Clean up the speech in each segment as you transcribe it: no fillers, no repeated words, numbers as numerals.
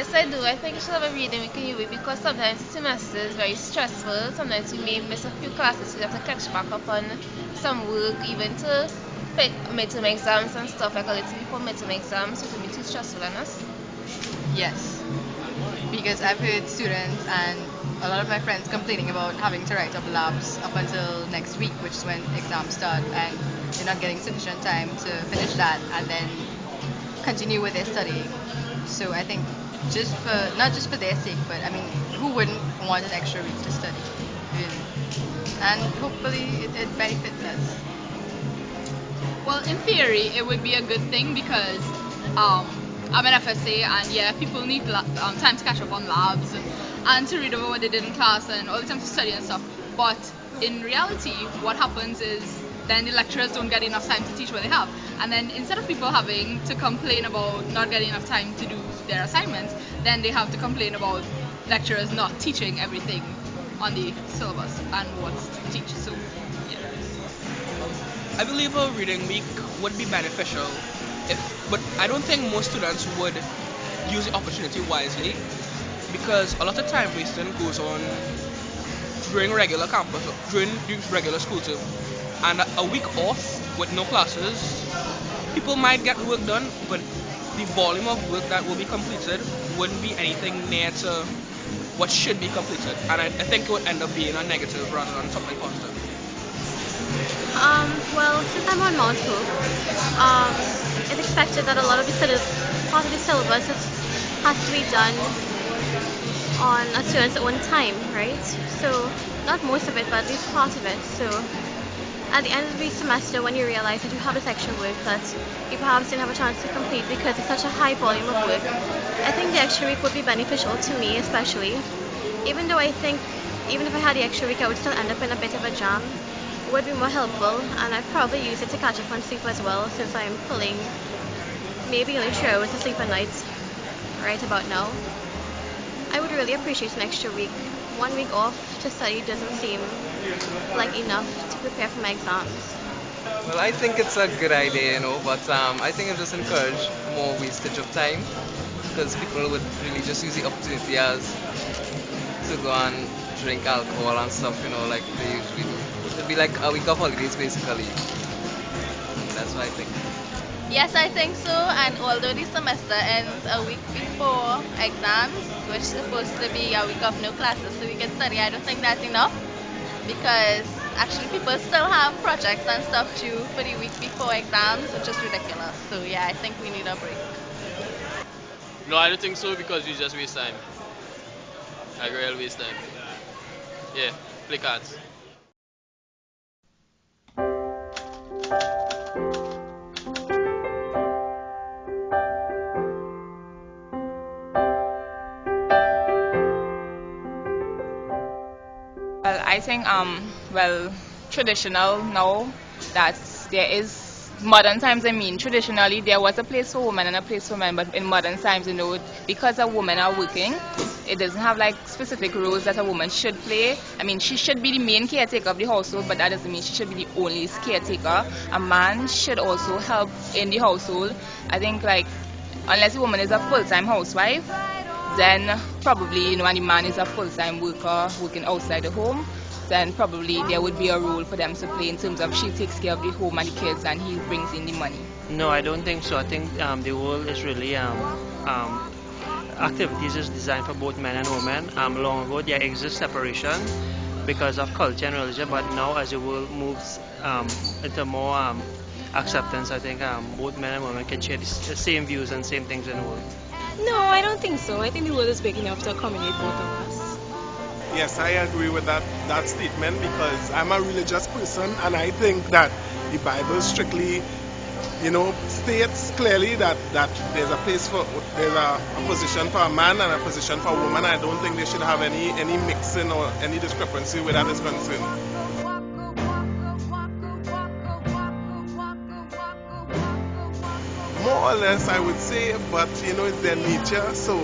Yes, I do. I think you should have a reading week in UWI because sometimes the semester is very stressful. Sometimes you may miss a few classes, so you have to catch back up on some work, even to pick midterm exams and stuff like a little before midterm exams, so it will be too stressful on us. Yes, because I've heard students and a lot of my friends complaining about having to write up labs up until next week, which is when exams start, and they're not getting sufficient time to finish that and then continue with their studying. So I think just for not just for their sake, but I mean, who wouldn't want an extra week to study? Really? And hopefully it benefits us. Well, in theory, it would be a good thing because um, I'm an FSA, and yeah, people need time to catch up on labs and to read over what they did in class and all the time to study and stuff. But in reality, what happens is then the lecturers don't get enough time to teach what they have. And then instead of people having to complain about not getting enough time to do their assignments, then they have to complain about lecturers not teaching everything on the syllabus and what's to teach. So, yeah. I believe a reading week would be beneficial, but I don't think most students would use the opportunity wisely because a lot of time wasting goes on during regular campus, during the regular school term, and a week off with no classes, people might get work done, but the volume of work that will be completed wouldn't be anything near to what should be completed, and I think it would end up being a negative rather than something positive. Well, since I'm on Mount Hope, um, it's expected that a lot of the part of the syllabus has to be done on a student's own time, right? So, not most of it, but at least part of it. So, at the end of the semester, when you realize that you have this extra work that you perhaps didn't have a chance to complete because it's such a high volume of work, I think the extra week would be beneficial to me, especially. Even though I think, even if I had the extra week, I would still end up in a bit of a jam. It would be more helpful, and I'd probably use it to catch up on sleep as well, since I'm pulling maybe only 3 hours of sleep a night right about now. I would really appreciate an extra week. 1 week off to study doesn't seem like enough to prepare for my exams. Well, I think it's a good idea, but I think it just encourage more wastage of time because people would really just use the opportunity as to go and drink alcohol and stuff, like they usually do. It'd be like a week of holidays, basically. That's what I think. Yes, I think so. And although the semester ends a week before exams, which is supposed to be a week of no classes so we can study, I don't think that's enough because actually people still have projects and stuff due for the week before exams, which is ridiculous. So yeah, I think we need a break. No, I don't think so because you just waste time. Like real waste time. Yeah, play cards. Well, I think traditional now that there is modern times. I mean, traditionally there was a place for women and a place for men, but in modern times, because a women are working, it doesn't have like specific roles that a woman should play. I mean, she should be the main caretaker of the household, but that doesn't mean she should be the only caretaker. A man should also help in the household. I think like unless the woman is a full-time housewife, then probably, and the man is a full-time worker working outside the home, then probably there would be a role for them to play in terms of she takes care of the home and the kids and he brings in the money. No, I don't think so. I think the world is really activities is designed for both men and women. Long ago there exists separation because of culture and religion, but now as the world moves into more acceptance, I think both men and women can share the same views and same things in the world. No, I don't think so. I think the world is big enough to accommodate both of us. Yes, I agree with that statement because I'm a religious person and I think that the Bible strictly, states clearly that there's a position for a man and a position for a woman. I don't think they should have any mixing or any discrepancy where that is concerned. More or less, I would say, but it's their nature, so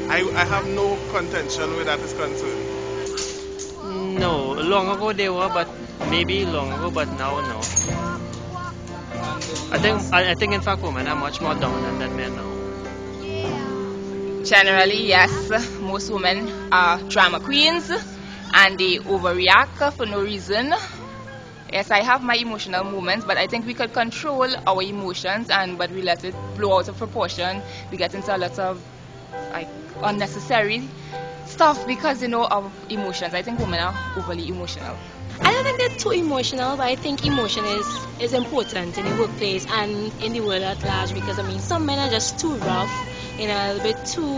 I have no contention where that is concerned. No, long ago they were, but maybe long ago, but now no. I think in fact women are much more dominant than men now. Generally, yes, most women are drama queens and they overreact for no reason. Yes, I have my emotional moments, but I think we could control our emotions, but we let it blow out of proportion. We get into a lot of like unnecessary stuff because of emotions. I think women are overly emotional. I don't think they're too emotional, but I think emotion is important in the workplace and in the world at large because I mean some men are just too rough, a little bit too,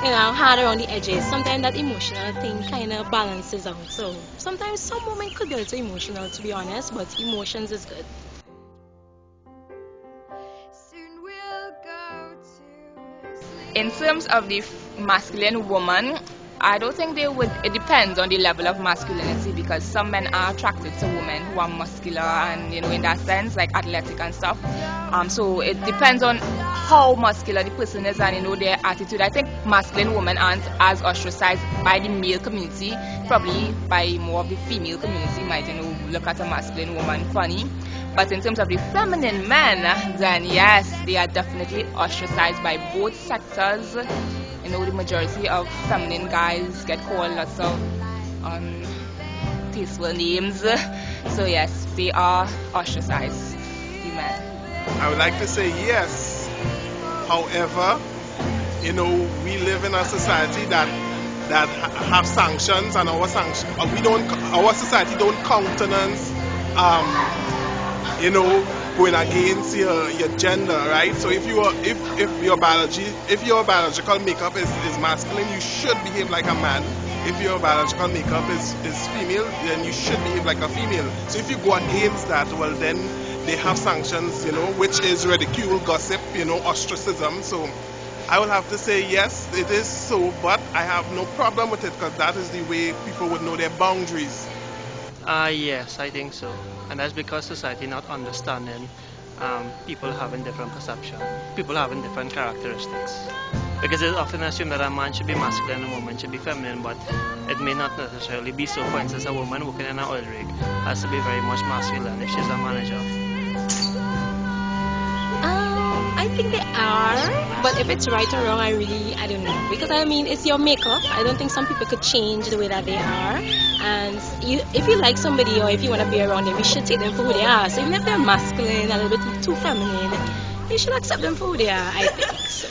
hard around the edges. Sometimes that emotional thing kind of balances out. So sometimes some women could be a little emotional, to be honest, but emotions is good. In terms of the masculine woman, I don't think they would. It depends on the level of masculinity because some men are attracted to women who are muscular and in that sense like athletic and stuff. So it depends on how muscular the person is and their attitude. I think masculine women aren't as ostracized by the male community. Probably by more of the female community might look at a masculine woman funny. But in terms of the feminine men, then yes, they are definitely ostracized by both sectors. The majority of feminine guys get called lots of tasteful names. So yes, they are ostracized, the men. I would like to say yes. However, we live in a society that have sanctions, and our society don't countenance going against your gender, right? So if your biological makeup is masculine, you should behave like a man. If your biological makeup is female, then you should behave like a female. So if you go against that, well then they have sanctions, which is ridicule, gossip, ostracism. So I would have to say yes, it is so, but I have no problem with it because that is the way people would know their boundaries. Yes, I think so. And that's because society not understanding people having different perception, people having different characteristics. Because it's often assumed that a man should be masculine and a woman should be feminine, but it may not necessarily be so. For instance, a woman working in an oil rig has to be very much masculine if she's a manager. I think they are, but if it's right or wrong, I don't know. Because I mean, it's your makeup. I don't think some people could change the way that they are. And if you like somebody or if you want to be around them, you should take them for who they are. So even if they're masculine, a little bit too feminine, you should accept them for who they are, I think. So.